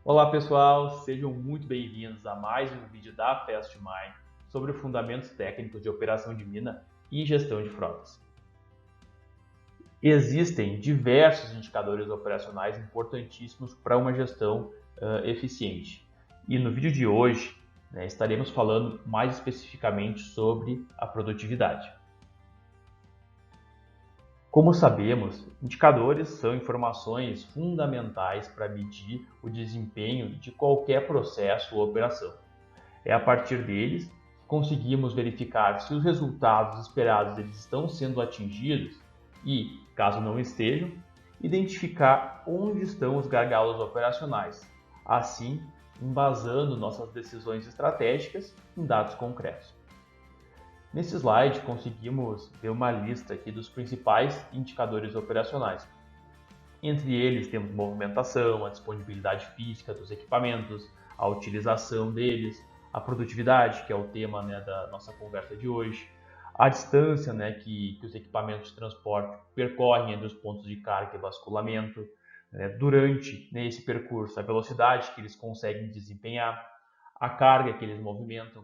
Olá pessoal, sejam muito bem-vindos a mais um vídeo da Fastmind sobre fundamentos técnicos de operação de mina e gestão de frotas. Existem diversos indicadores operacionais importantíssimos para uma gestão eficiente. E no vídeo de hoje, estaremos falando mais especificamente sobre a produtividade. Como sabemos, indicadores são informações fundamentais para medir o desempenho de qualquer processo ou operação. É a partir deles que conseguimos verificar se os resultados esperados eles estão sendo atingidos e, caso não estejam, identificar onde estão os gargalos operacionais, assim embasando nossas decisões estratégicas em dados concretos. Nesse slide, conseguimos ver uma lista aqui dos principais indicadores operacionais. Entre eles, temos movimentação, a disponibilidade física dos equipamentos, a utilização deles, a produtividade, que é o tema da nossa conversa de hoje, a distância que os equipamentos de transporte percorrem entre os pontos de carga e basculamento, durante esse percurso, a velocidade que eles conseguem desempenhar, a carga que eles movimentam,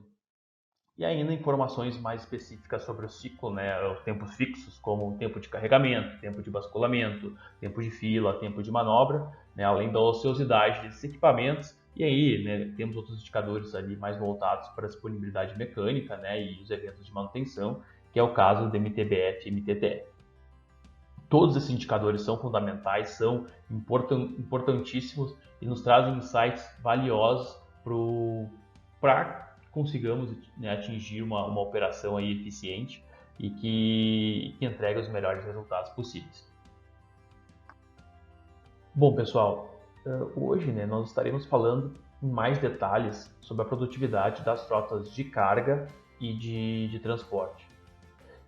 e ainda informações mais específicas sobre o ciclo, os tempos fixos, como o tempo de carregamento, tempo de basculamento, tempo de fila, tempo de manobra, além da ociosidade desses equipamentos. E aí, temos outros indicadores ali mais voltados para a disponibilidade mecânica, e os eventos de manutenção, que é o caso do MTBF e MTTF. Todos esses indicadores são fundamentais, são importantíssimos e nos trazem insights valiosos para consigamos atingir uma operação aí eficiente e que entregue os melhores resultados possíveis. Bom, pessoal, hoje nós estaremos falando em mais detalhes sobre a produtividade das frotas de carga e de transporte.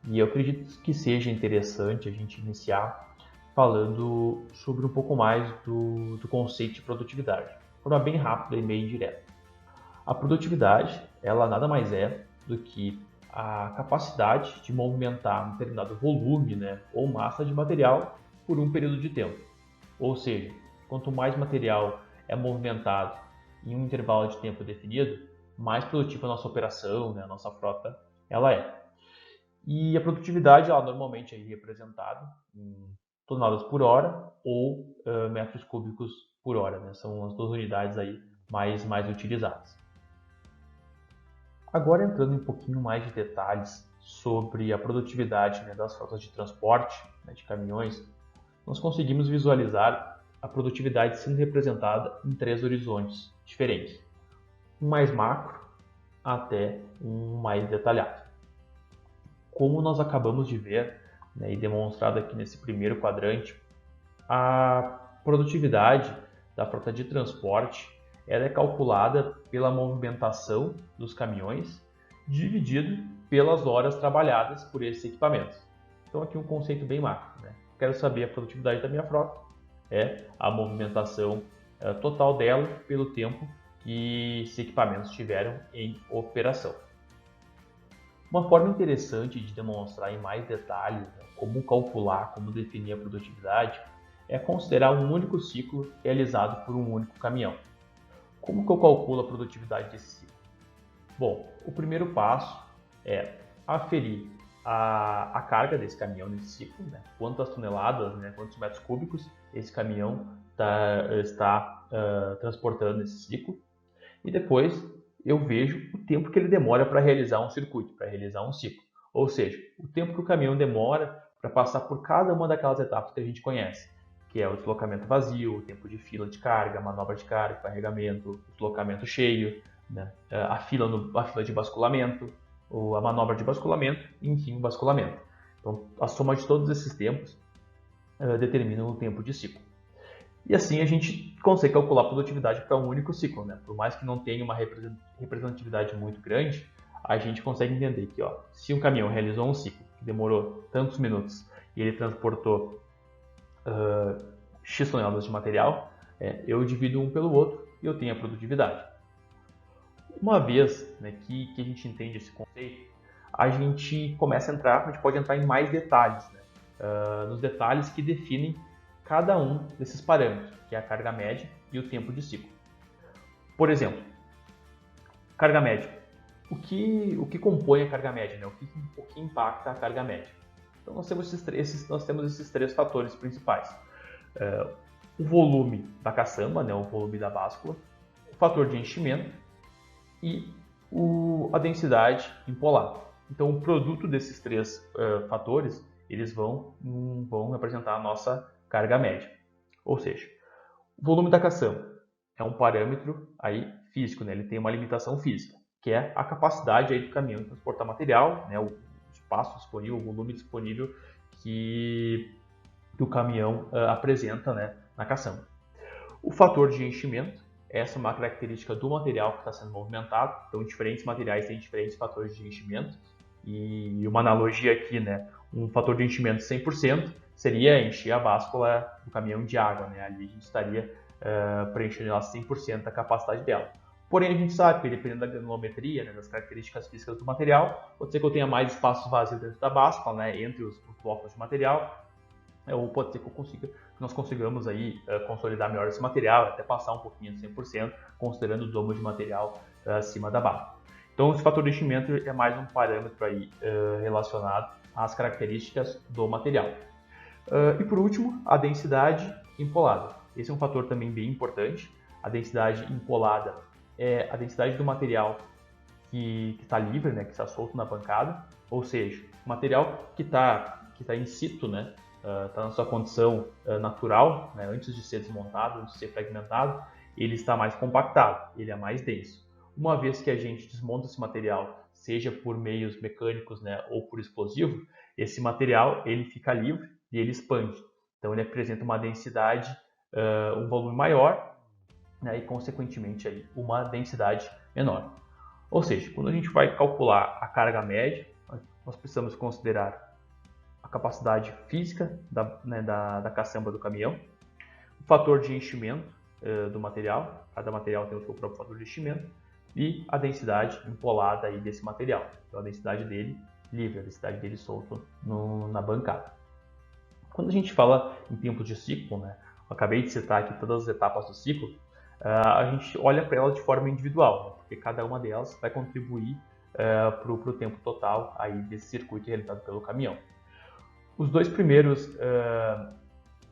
E eu acredito que seja interessante a gente iniciar falando sobre um pouco mais do conceito de produtividade, de forma bem rápida e meio direta. A produtividade, ela nada mais é do que a capacidade de movimentar um determinado volume, ou massa de material por um período de tempo. Ou seja, quanto mais material é movimentado em um intervalo de tempo definido, mais produtiva a nossa operação, a nossa frota, ela é. E a produtividade, ela normalmente é representada em toneladas por hora ou metros cúbicos por hora, São as duas unidades aí mais utilizadas. Agora entrando em um pouquinho mais de detalhes sobre a produtividade das frotas de transporte, de caminhões, nós conseguimos visualizar a produtividade sendo representada em três horizontes diferentes, um mais macro até um mais detalhado. Como nós acabamos de ver e demonstrado aqui nesse primeiro quadrante, a produtividade da frota de transporte ela é calculada pela movimentação dos caminhões dividido pelas horas trabalhadas por esses equipamentos. Então aqui um conceito bem macro. Quero saber a produtividade da minha frota, é a movimentação total dela pelo tempo que esses equipamentos tiveram em operação. Uma forma interessante de demonstrar em mais detalhes como calcular, como definir a produtividade é considerar um único ciclo realizado por um único caminhão. Como que eu calculo a produtividade desse ciclo? Bom, o primeiro passo é aferir a carga desse caminhão nesse ciclo, quantas toneladas, quantos metros cúbicos esse caminhão está transportando nesse ciclo. E depois eu vejo o tempo que ele demora para realizar um circuito, para realizar um ciclo. Ou seja, o tempo que o caminhão demora para passar por cada uma daquelas etapas que a gente conhece, que é o deslocamento vazio, o tempo de fila de carga, manobra de carga, carregamento, deslocamento cheio, a fila de basculamento, ou a manobra de basculamento e, enfim, o basculamento. Então, a soma de todos esses tempos determina o tempo de ciclo. E assim a gente consegue calcular a produtividade para um único ciclo. Por mais que não tenha uma representatividade muito grande, a gente consegue entender que se um caminhão realizou um ciclo que demorou tantos minutos e ele transportou X toneladas de material, eu divido um pelo outro e eu tenho a produtividade. Uma vez que a gente entende esse conceito, a gente pode entrar em mais detalhes, nos detalhes que definem cada um desses parâmetros, que é a carga média e o tempo de ciclo. Por exemplo, carga média. O que compõe a carga média? Né? O que impacta a carga média? Então nós temos esses três fatores principais. O volume da caçamba, né? O volume da báscula, o fator de enchimento e a densidade empolada. Então o produto desses três fatores, eles vão representar a nossa carga média. Ou seja, o volume da caçamba é um parâmetro aí físico, né? Ele tem uma limitação física, que é a capacidade aí do caminhão de transportar material, né? O espaço disponível, o volume disponível que o caminhão apresenta, né, na caçamba. O fator de enchimento, essa é uma característica do material que está sendo movimentado, então diferentes materiais têm diferentes fatores de enchimento, e uma analogia aqui, né, um fator de enchimento 100% seria encher a báscula do caminhão de água, né? Ali a gente estaria preenchendo ela 100% da capacidade dela. Porém, a gente sabe que dependendo da granulometria, né, das características físicas do material, pode ser que eu tenha mais espaço vazio dentro da báscula, né, entre os blocos de material, ou pode ser que nós consigamos aí consolidar melhor esse material, até passar um pouquinho de 100%, considerando o domo de material acima da báscula. Então, esse fator de enchimento é mais um parâmetro aí relacionado às características do material. E por último, a densidade empolada. Esse é um fator também bem importante. A densidade empolada é a densidade do material que está livre, né, que está solto na bancada, ou seja, o material que está in situ, né, está na sua condição natural, né, antes de ser desmontado, antes de ser fragmentado, ele está mais compactado, ele é mais denso. Uma vez que a gente desmonta esse material, seja por meios mecânicos, né, ou por explosivo, esse material ele fica livre e ele expande. Então ele apresenta uma densidade, um volume maior, né, e consequentemente aí, uma densidade menor. Ou seja, quando a gente vai calcular a carga média, nós precisamos considerar a capacidade física da caçamba do caminhão, o fator de enchimento do material, cada material tem o seu próprio fator de enchimento, e a densidade empolada aí desse material, então a densidade dele livre, a densidade dele solto na bancada. Quando a gente fala em tempo de ciclo, né, eu acabei de citar aqui todas as etapas do ciclo, a gente olha para elas de forma individual, né, porque cada uma delas vai contribuir para o tempo total aí desse circuito realizado pelo caminhão. Os dois primeiros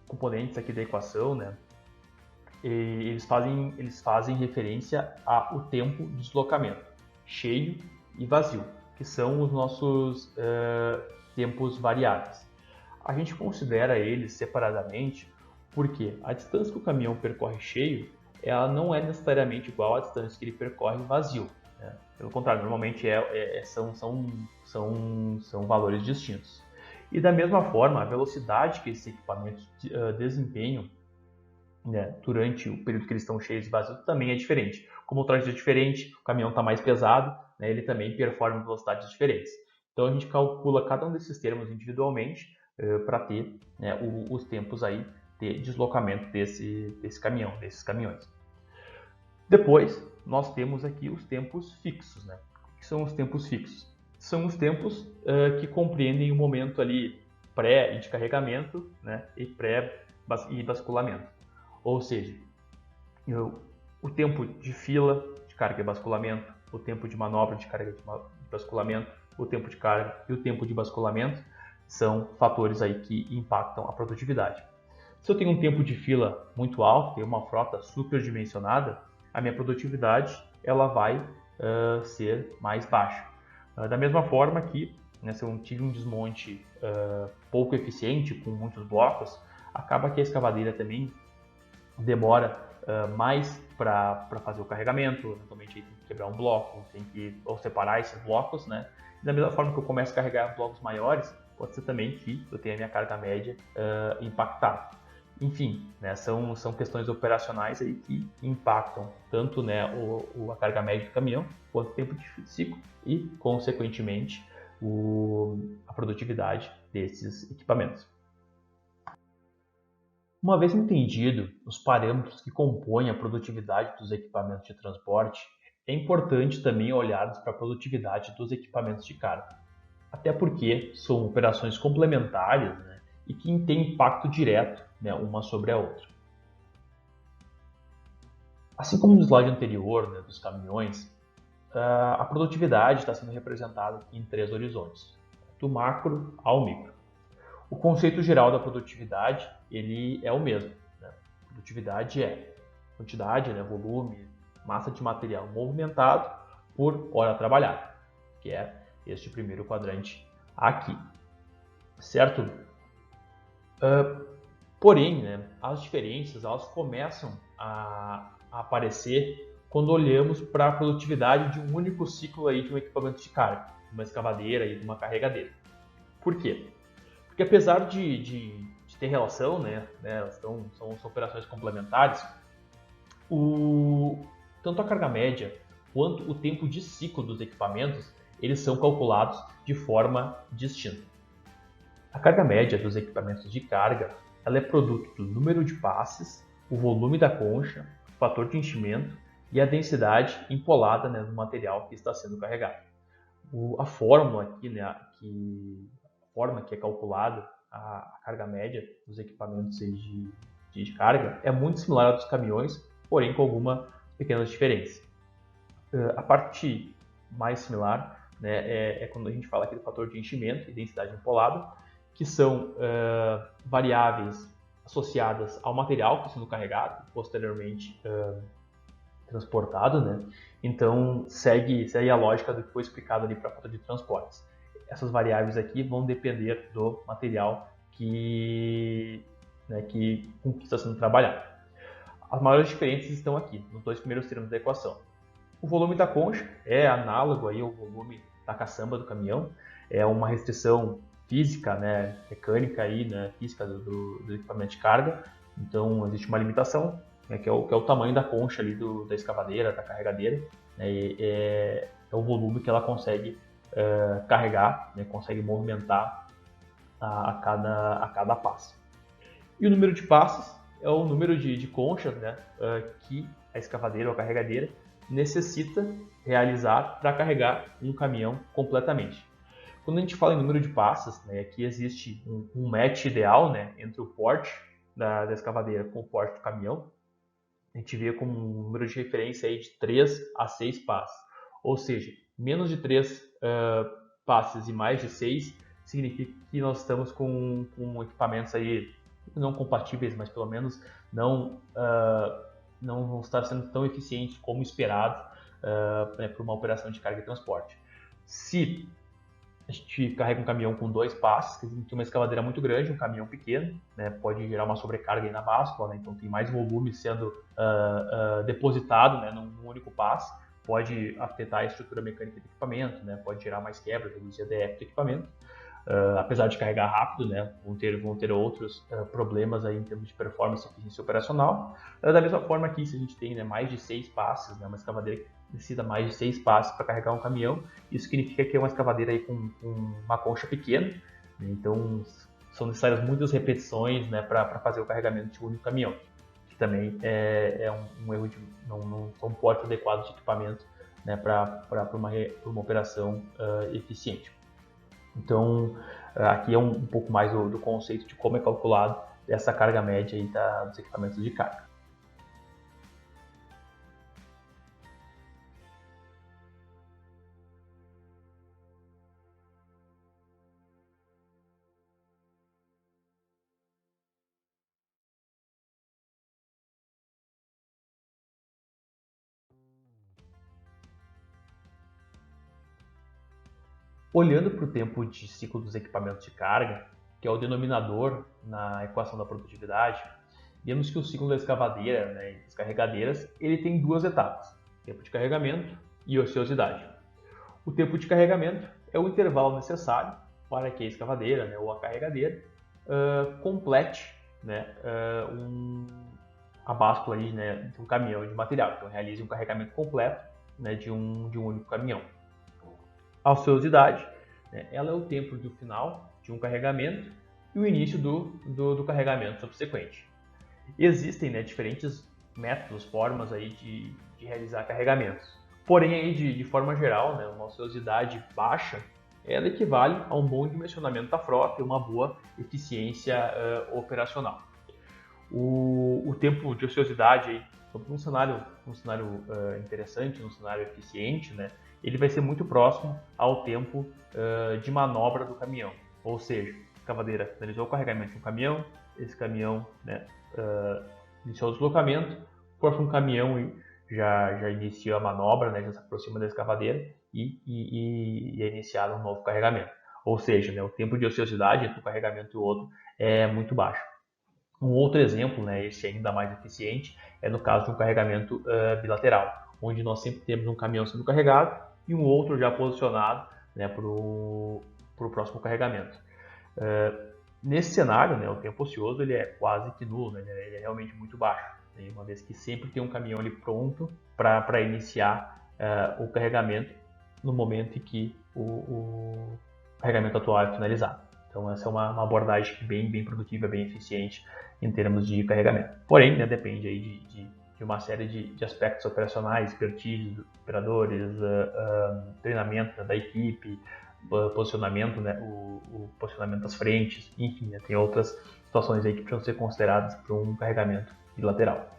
componentes aqui da equação, né, eles fazem referência ao tempo de deslocamento, cheio e vazio, que são os nossos tempos variáveis. A gente considera eles separadamente porque a distância que o caminhão percorre cheio, ela não é necessariamente igual à distância que ele percorre vazio, né? Pelo contrário, normalmente são valores distintos. E da mesma forma, a velocidade que esses equipamentos desempenham, né, durante o período que eles estão cheios e vazios também é diferente. Como o trajeto é diferente, o caminhão está mais pesado, né, ele também performa em velocidades diferentes. Então a gente calcula cada um desses termos individualmente para ter, né, os tempos aí de deslocamento desses caminhões. Depois nós temos aqui os tempos fixos, né? O que são os tempos fixos? São os tempos que compreendem o momento ali pré de carregamento, né, e basculamento. Ou seja, o tempo de fila de carga e basculamento, o tempo de manobra de carga e basculamento, o tempo de carga e o tempo de basculamento são fatores aí que impactam a produtividade. Se eu tenho um tempo de fila muito alto, tenho uma frota superdimensionada, a minha produtividade ela vai ser mais baixa. Da mesma forma que, né, se eu tive um desmonte pouco eficiente, com muitos blocos, acaba que a escavadeira também demora mais para fazer o carregamento, eventualmente tem que quebrar um bloco, tem que separar esses blocos, né? E da mesma forma que eu começo a carregar blocos maiores, pode ser também que eu tenha a minha carga média impactada. Enfim, né, são questões operacionais aí que impactam tanto, né, a carga média do caminhão, quanto o tempo de ciclo e, consequentemente, a produtividade desses equipamentos. Uma vez entendido os parâmetros que compõem a produtividade dos equipamentos de transporte, é importante também olharmos para a produtividade dos equipamentos de carga. Até porque são operações complementares, né, e que têm impacto direto, né, uma sobre a outra. Assim como no slide anterior, né, dos caminhões, a produtividade está sendo representada em 3 horizontes, do macro ao micro. O conceito geral da produtividade ele é o mesmo. Né? Produtividade é quantidade, né, volume, massa de material movimentado por hora trabalhada, que é este primeiro quadrante aqui, certo? Porém, né, as diferenças elas começam a aparecer quando olhamos para a produtividade de um único ciclo aí de um equipamento de carga, uma escavadeira e de uma carregadeira. Por quê? Porque apesar de ter relação, né, elas são operações complementares, tanto a carga média quanto o tempo de ciclo dos equipamentos, eles são calculados de forma distinta. A carga média dos equipamentos de carga ela é produto do número de passes, o volume da concha, o fator de enchimento e a densidade empolada, né, do material que está sendo carregado. A fórmula aqui, né, que é calculada a carga média dos equipamentos de carga é muito similar à dos caminhões, porém com algumas pequenas diferenças. A parte mais similar, né, é quando a gente fala aqui do fator de enchimento e densidade empolada, que são variáveis associadas ao material que está sendo carregado, posteriormente transportado, né? Então segue a lógica do que foi explicado ali para a conta de transportes. Essas variáveis aqui vão depender do material com que está sendo trabalhado. As maiores diferenças estão aqui, nos dois primeiros termos da equação. O volume da concha é análogo aí ao volume da caçamba do caminhão, é uma restrição física, né, mecânica aí, né, física do equipamento de carga. Então existe uma limitação, né, que é o tamanho da concha ali da escavadeira, da carregadeira, né, é o volume que ela consegue carregar, né, consegue movimentar a cada passo. E o número de passos é o número de conchas, né, que a escavadeira ou a carregadeira necessita realizar para carregar um caminhão completamente. Quando a gente fala em número de passos, né, aqui existe um match ideal, né, entre o porte da escavadeira com o porte do caminhão. A gente vê como um número de referência aí de 3 a 6 passos. Ou seja, menos de 3 passos e mais de 6 significa que nós estamos com equipamentos aí não compatíveis, mas pelo menos não vão estar sendo tão eficientes como esperado para uma operação de carga e transporte. Se a gente carrega um caminhão com 2 passos, que tem uma escavadeira muito grande, um caminhão pequeno, né, pode gerar uma sobrecarga aí na báscula, né, então tem mais volume sendo depositado, né, num único passo, pode afetar a estrutura mecânica do equipamento, né, pode gerar mais quebras, reduzir a DF do equipamento. Apesar de carregar rápido, né, vão ter outros problemas aí em termos de performance e eficiência operacional. Da mesma forma que se a gente tem, né, mais de 6 passos, né, uma escavadeira que necessita mais de 6 passos para carregar um caminhão, isso significa que é uma escavadeira aí com uma concha pequena, né, então são necessárias muitas repetições, né, para fazer o carregamento de um único caminhão, que também é um erro de não um porte adequado de equipamento, né, para uma operação eficiente. Então, aqui é um pouco mais do conceito de como é calculado essa carga média aí dos equipamentos de carga. Olhando para o tempo de ciclo dos equipamentos de carga, que é o denominador na equação da produtividade, vemos que o ciclo da escavadeira, né, e das carregadeiras, ele tem 2 etapas, tempo de carregamento e ociosidade. O tempo de carregamento é o intervalo necessário para que a escavadeira, né, ou a carregadeira complete, né, a báscula aí, né, de um caminhão de material, então realize um carregamento completo, né, de um único caminhão. A ociosidade, né, ela é o tempo do final de um carregamento e o início do carregamento subsequente. Existem, né, diferentes métodos, formas aí de realizar carregamentos. Porém, aí, de forma geral, né, uma ociosidade baixa ela equivale a um bom dimensionamento da frota e uma boa eficiência operacional. O tempo de ociosidade aí Então, para um cenário interessante, um cenário eficiente, né, ele vai ser muito próximo ao tempo de manobra do caminhão. Ou seja, a escavadeira finalizou o carregamento de um caminhão, esse caminhão, né, iniciou o deslocamento, o próximo caminhão já iniciou a manobra, né, já se aproxima da escavadeira e é iniciado um novo carregamento. Ou seja, né, o tempo de ociosidade entre um carregamento e o outro é muito baixo. Um outro exemplo, né, esse ainda mais eficiente, é no caso de um carregamento bilateral, onde nós sempre temos um caminhão sendo carregado e um outro já posicionado, né, para o próximo carregamento. Nesse cenário, né, o tempo ocioso ele é quase que nulo, né, ele é realmente muito baixo, né, uma vez que sempre tem um caminhão ali pronto para iniciar o carregamento no momento em que o carregamento atual é finalizado. Então essa é uma abordagem bem produtiva, bem eficiente em termos de carregamento. Porém, né, depende aí de uma série de aspectos operacionais, expertise dos operadores, treinamento, né, da equipe, posicionamento, né, o posicionamento das frentes, enfim, né, tem outras situações aí que precisam ser consideradas para um carregamento bilateral.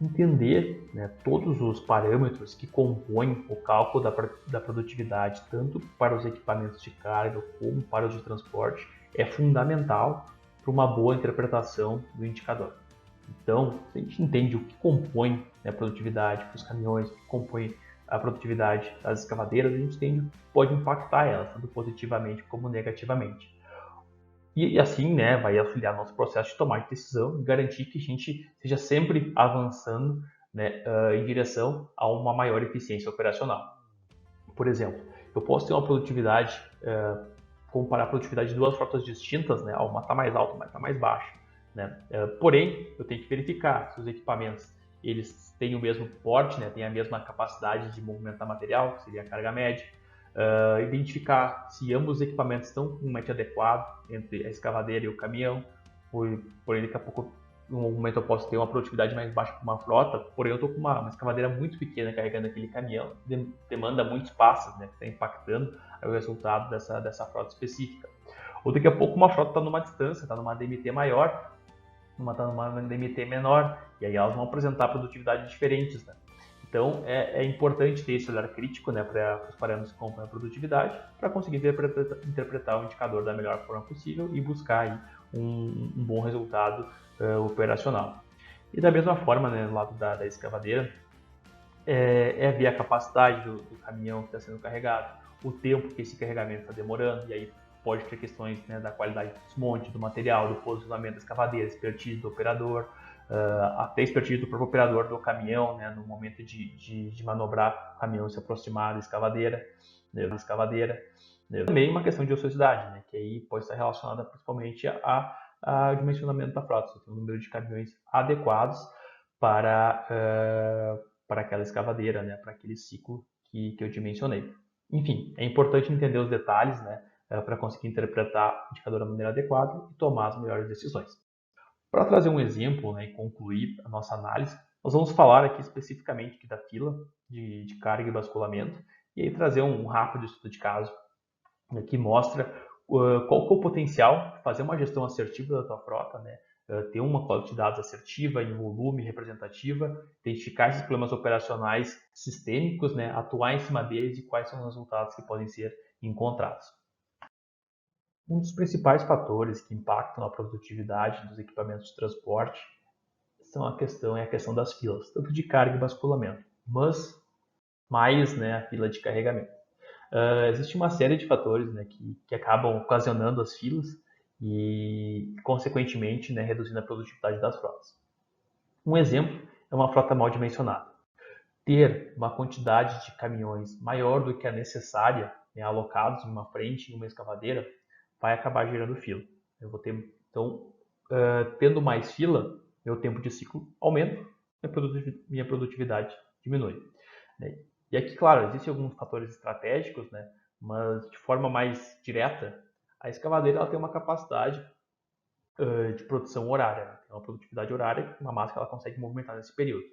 Entender, né, todos os parâmetros que compõem o cálculo da produtividade, tanto para os equipamentos de carga como para os de transporte, é fundamental para uma boa interpretação do indicador. Então, se a gente entende o que compõe, né, a produtividade para os caminhões, o que compõe a produtividade das escavadeiras, a gente entende que pode impactar elas, tanto positivamente como negativamente. E assim, né, vai auxiliar nosso processo de tomar de decisão e garantir que a gente esteja sempre avançando, né, em direção a uma maior eficiência operacional. Por exemplo, eu posso ter uma produtividade, comparar a produtividade de duas frotas distintas, né, uma está mais alta, uma está mais baixa. Né? Porém, eu tenho que verificar se os equipamentos eles têm o mesmo porte, né, têm a mesma capacidade de movimentar material, que seria a carga média. Identificar se ambos os equipamentos estão com um match adequado entre a escavadeira e o caminhão, porém daqui a pouco, no momento eu posso ter uma produtividade mais baixa para uma frota, porém eu estou com uma escavadeira muito pequena carregando aquele caminhão, demanda muito espaço, né, que está impactando o resultado dessa frota específica. Ou daqui a pouco uma frota está numa distância, está numa DMT maior, uma está numa DMT menor, e aí elas vão apresentar produtividades diferentes, né? Então, é importante ter esse olhar crítico, né, para os parâmetros que compõem a produtividade, para conseguir interpretar o indicador da melhor forma possível e buscar aí um bom resultado operacional. E da mesma forma, né, no lado da escavadeira, ver a capacidade do caminhão que está sendo carregado, o tempo que esse carregamento está demorando, e aí pode ter questões, né, da qualidade do desmonte, do material, do posicionamento da escavadeira, expertise do operador, até expertise do próprio operador do caminhão, né, no momento de manobrar o caminhão e se aproximar da escavadeira. Também uma questão de ociosidade, né, que aí pode estar relacionada principalmente ao dimensionamento da frota, o número de caminhões adequados para aquela escavadeira, né, para aquele ciclo que eu te mencionei. Enfim, é importante entender os detalhes, né, para conseguir interpretar o indicador da maneira adequada e tomar as melhores decisões. Para trazer um exemplo, né, e concluir a nossa análise, nós vamos falar aqui especificamente aqui da fila de carga e basculamento, e aí trazer um rápido estudo de caso, né, que mostra qual que é o potencial de fazer uma gestão assertiva da tua frota, né, ter uma coleta de dados assertiva, em volume, representativa, identificar esses problemas operacionais sistêmicos, né, atuar em cima deles e quais são os resultados que podem ser encontrados. Um dos principais fatores que impactam a produtividade dos equipamentos de transporte é a questão das filas, tanto de carga e basculamento, mas mais, né, a fila de carregamento. Existe uma série de fatores, né, que acabam ocasionando as filas e, consequentemente, né, reduzindo a produtividade das frotas. Um exemplo é uma frota mal dimensionada. Ter uma quantidade de caminhões maior do que a necessária, né, alocados em uma frente, em uma escavadeira, vai acabar gerando fila. Eu vou ter, então, tendo mais fila, meu tempo de ciclo aumenta, minha produtividade diminui. Né? E aqui, claro, existem alguns fatores estratégicos, né, mas de forma mais direta, a escavadeira ela tem uma capacidade de produção horária, né? Tem uma produtividade horária, uma massa que ela consegue movimentar nesse período.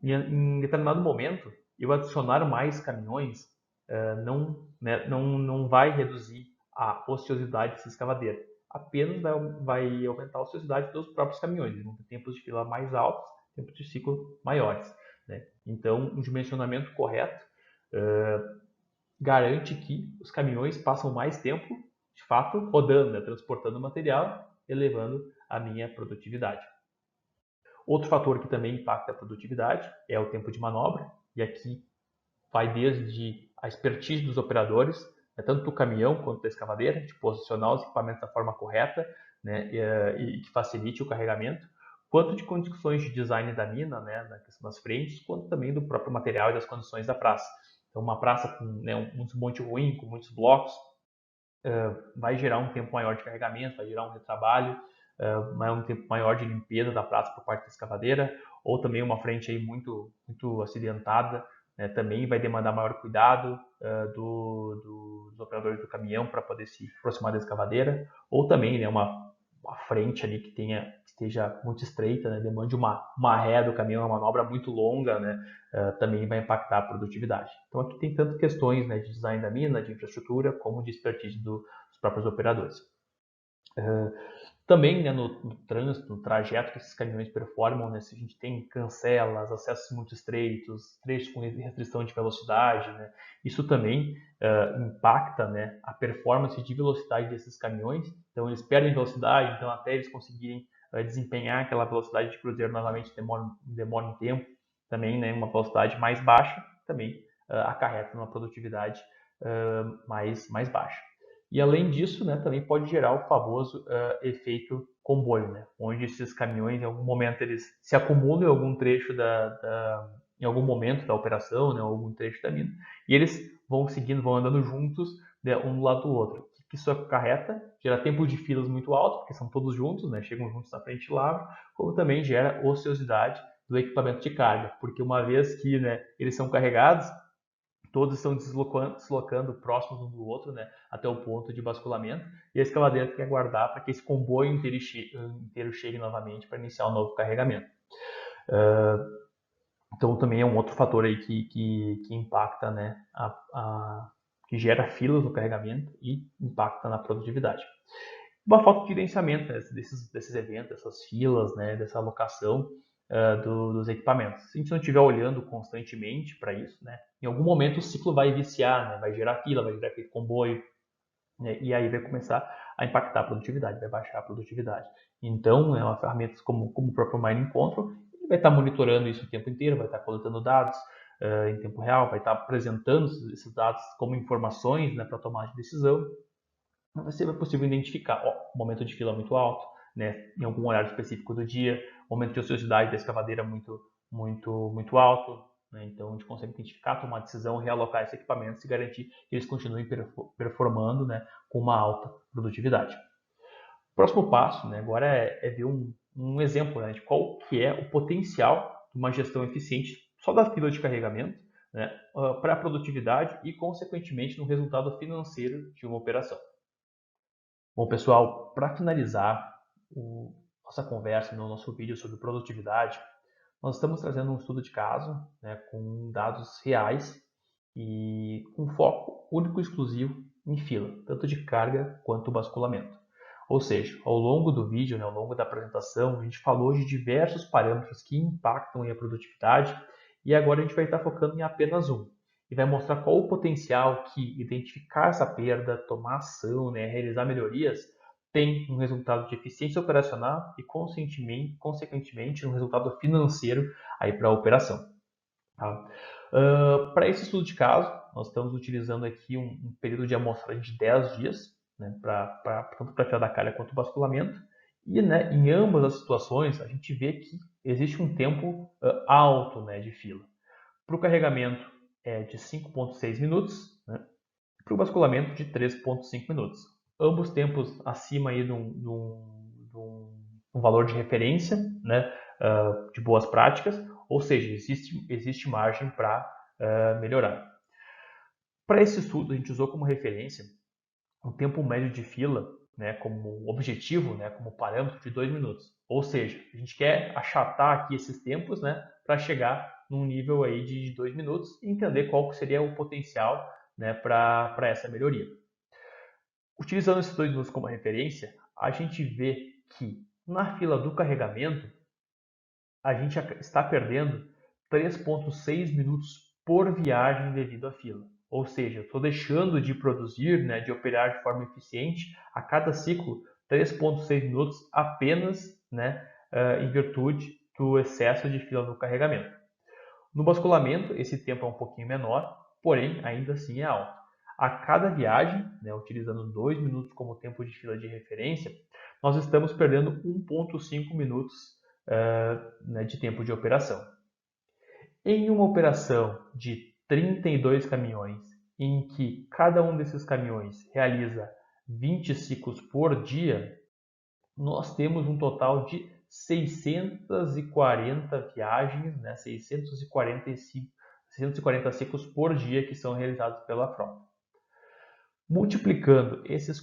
Em determinado momento, eu adicionar mais caminhões não vai reduzir a ociosidade dessa escavadeira. apenas vai aumentar a ociosidade dos próprios caminhões. Eles vão ter tempos de fila mais altos, tempos de ciclo maiores, né? Então, um dimensionamento correto garante que os caminhões passam mais tempo, de fato, rodando, né? Transportando material, elevando a minha produtividade. Outro fator que também impacta a produtividade é o tempo de manobra, e aqui vai desde a expertise dos operadores, né, tanto do caminhão quanto da escavadeira, de posicionar os equipamentos da forma correta, né, e que facilite o carregamento, quanto de condições de design da mina, né, na questão das frentes, quanto também do próprio material e das condições da praça. Então, uma praça com, né, um desmonte ruim, com muitos blocos, vai gerar um tempo maior de carregamento, vai gerar um retrabalho, um tempo maior de limpeza da praça por parte da escavadeira, ou também uma frente aí muito acidentada, né, também vai demandar maior cuidado dos operadores do caminhão para poder se aproximar da escavadeira, ou também, né, uma frente ali que esteja muito estreita, né, demande uma ré do caminhão, uma manobra muito longa, né, também vai impactar a produtividade. Então aqui tem tanto questões, né, de design da mina, de infraestrutura, como de expertise dos próprios operadores. Também, né, no trânsito, no trajeto que esses caminhões performam, né, se a gente tem cancelas, acessos muito estreitos, trechos com restrição de velocidade, né, isso também impacta, né, a performance de velocidade desses caminhões. Então eles perdem velocidade, então até eles conseguirem desempenhar aquela velocidade de cruzeiro novamente demora um tempo. Também, né, uma velocidade mais baixa também acarreta uma produtividade mais baixa. E além disso, né, também pode gerar o famoso efeito comboio, né, onde esses caminhões, em algum momento, eles se acumulam em algum trecho em algum momento da operação, né, algum trecho da mina, e eles vão andando juntos, né, um do lado do outro. O que isso acarreta? Gera tempo de filas muito alto, porque são todos juntos, né, chegam juntos na frente de lava, como também gera ociosidade do equipamento de carga, porque uma vez que, né, eles são carregados, todos estão deslocando próximos um do outro, né, até o ponto de basculamento, e a escavadeira tem que aguardar para que esse comboio inteiro chegue novamente para iniciar um novo carregamento. Então também é um outro fator aí que impacta, né, que gera filas no carregamento e impacta na produtividade. Uma falta de gerenciamento, né, desses eventos, dessas filas, né, dessa alocação dos equipamentos. Se a gente não estiver olhando constantemente para isso, né, em algum momento o ciclo vai viciar, né, vai gerar fila, vai gerar aquele comboio, né, e aí vai começar a impactar a produtividade, vai baixar a produtividade. Então, uma ferramenta como o próprio Mining Control, ele vai estar monitorando isso o tempo inteiro, vai estar coletando dados em tempo real, vai estar apresentando esses dados como informações, né, para tomar de decisão. Vai ser possível identificar momento de fila muito alto, né, em algum horário específico do dia, momento de ociosidade da escavadeira muito alto, né, então a gente consegue identificar, tomar decisão, realocar esses equipamentos e garantir que eles continuem performando, né, com uma alta produtividade. O próximo passo, né, agora é ver um exemplo, né, de qual que é o potencial de uma gestão eficiente só da fila de carregamento, né, para a produtividade e, consequentemente, no resultado financeiro de uma operação. Bom, pessoal, para finalizar nossa conversa no nosso vídeo sobre produtividade, nós estamos trazendo um estudo de caso, né, com dados reais e com foco único e exclusivo em fila, tanto de carga quanto basculamento. Ou seja, ao longo do vídeo, né, ao longo da apresentação, a gente falou de diversos parâmetros que impactam a produtividade e agora a gente vai estar focando em apenas um. E vai mostrar qual o potencial que identificar essa perda, tomar ação, né, realizar melhorias, tem um resultado de eficiência operacional e, consequentemente, um resultado financeiro para a operação. Tá? Para esse estudo de caso, nós estamos utilizando aqui um período de amostragem de 10 dias, né, tanto para a fila da calha quanto o basculamento. E, né, em ambas as situações, a gente vê que existe um tempo alto, né, de fila. Para o carregamento é de 5,6 minutos, né, para o basculamento de 3,5 minutos. Ambos tempos acima aí de um valor de referência, né, de boas práticas, ou seja, existe margem para melhorar. Para esse estudo, a gente usou como referência um tempo médio de fila, né, como objetivo, né, como parâmetro de 2 minutos. Ou seja, a gente quer achatar aqui esses tempos, né, para chegar num nível aí de 2 minutos e entender qual seria o potencial, né, para essa melhoria. Utilizando esses 2 minutos como referência, a gente vê que na fila do carregamento, a gente está perdendo 3,6 minutos por viagem devido à fila. Ou seja, estou deixando de produzir, né, de operar de forma eficiente a cada ciclo 3,6 minutos apenas, né, em virtude do excesso de fila no carregamento. No basculamento, esse tempo é um pouquinho menor, porém ainda assim é alto. A cada viagem, né, utilizando 2 minutos como tempo de fila de referência, nós estamos perdendo 1,5 minutos né, de tempo de operação. Em uma operação de 32 caminhões, em que cada um desses caminhões realiza 20 ciclos por dia, nós temos um total de 640 viagens, né, 640 ciclos por dia que são realizados pela frota. Multiplicando esses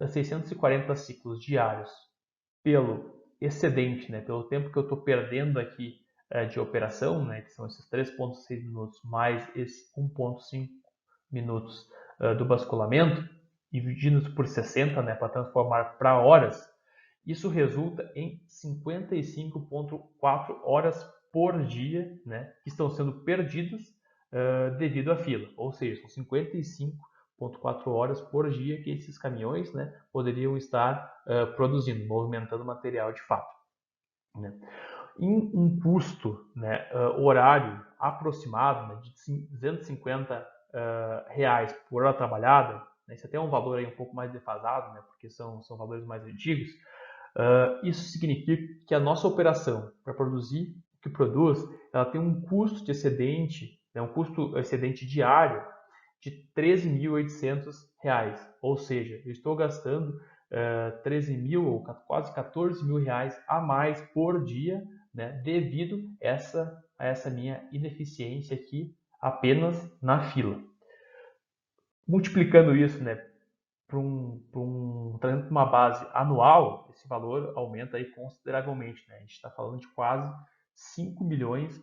640 ciclos diários pelo excedente, né, pelo tempo que eu estou perdendo aqui de operação, né, que são esses 3,6 minutos mais esse 1,5 minutos do basculamento, divididos por 60, né, para transformar para horas, isso resulta em 55,4 horas por dia, né, que estão sendo perdidos devido à fila. Ou seja, são 55,4 horas por dia que esses caminhões, né, poderiam estar produzindo, movimentando material de fato. Né. Em um custo, né, horário aproximado, né, de R$250 reais por hora trabalhada, né, isso até é um valor aí um pouco mais defasado, né, porque são valores mais antigos. Isso significa que a nossa operação para produzir o que produz, ela tem um custo de excedente, né, um custo excedente diário de R$13.800, ou seja, eu estou gastando 13 mil ou quase 14 mil reais a mais por dia, né, devido a essa minha ineficiência aqui apenas na fila. Multiplicando isso, né, trazendo para uma base anual, esse valor aumenta aí consideravelmente. Né? A gente está falando de quase 5 milhões,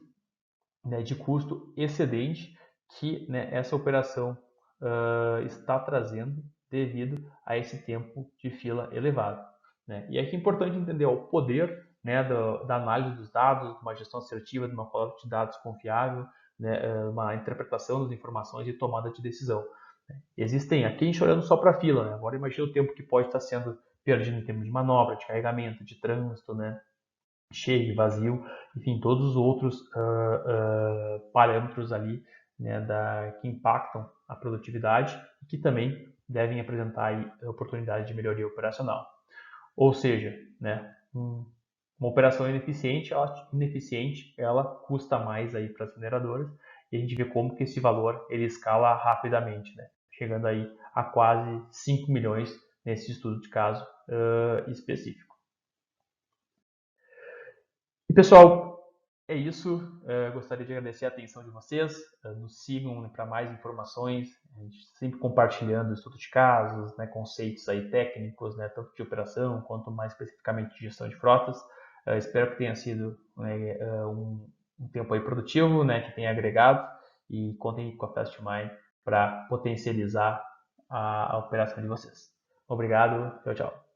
né, de custo excedente que, né, essa operação está trazendo devido a esse tempo de fila elevado. Né? E aqui é importante entender o poder, né, da análise dos dados, uma gestão assertiva, de uma coleta de dados confiável, né, uma interpretação das informações e tomada de decisão. Existem, aqui a gente olhando só para a fila, né? Agora imagina o tempo que pode estar sendo perdido em termos de manobra, de carregamento, de trânsito, né? Cheio, vazio, enfim, todos os outros parâmetros ali, né, que impactam a produtividade e que também devem apresentar aí oportunidade de melhoria operacional. Ou seja, né, uma operação ineficiente, ela custa mais aí para as mineradoras, e a gente vê como que esse valor ele escala rapidamente, né, chegando aí a quase 5 milhões nesse estudo de caso específico. E pessoal, é isso. Gostaria de agradecer a atenção de vocês. Nos sigam, né, para mais informações. A gente sempre compartilhando estudos de casos, né, conceitos aí técnicos, né, tanto de operação quanto mais especificamente de gestão de frotas. Espero que tenha sido, né, um tempo aí produtivo, né, que tenha agregado, e contem com a Fastmine para potencializar a operação de vocês. Obrigado. Tchau, tchau.